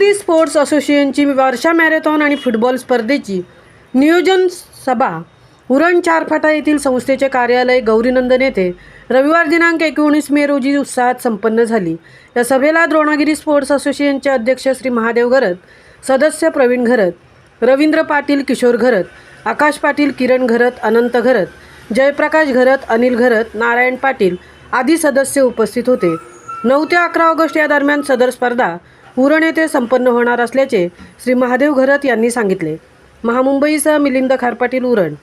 Dronagiri sports असोसिएशनची वर्षा marathon आणि football स्पर्धेची नियोजन सभा उरण चारफाटा येथील संस्थेचे कार्यालय गौरीनंदन येथे रविवार दिनांक 19 मे रोजी उत्साहात संपन्न झाली। या सभेला द्रोणागिरी स्पोर्ट्स असोसिएशनचे अध्यक्ष श्री महादेव घरत, सदस्य प्रवीण घरत, रवींद्र पाटील, किशोर घरत, आकाश पाटील, किरण घरत, अनंत घरत, जयप्रकाश घरत, अनिल घरत, नारायण पाटील आदी सदस्य उपस्थित होते। 9 ते 11 ऑगस्ट या दरम्यान सदर स्पर्धा उरण येथे संपन्न होणार असल्याचे श्री महादेव घरत यांनी सांगितले। महामुंबईसह मिलिंद खारपाटील, उरण।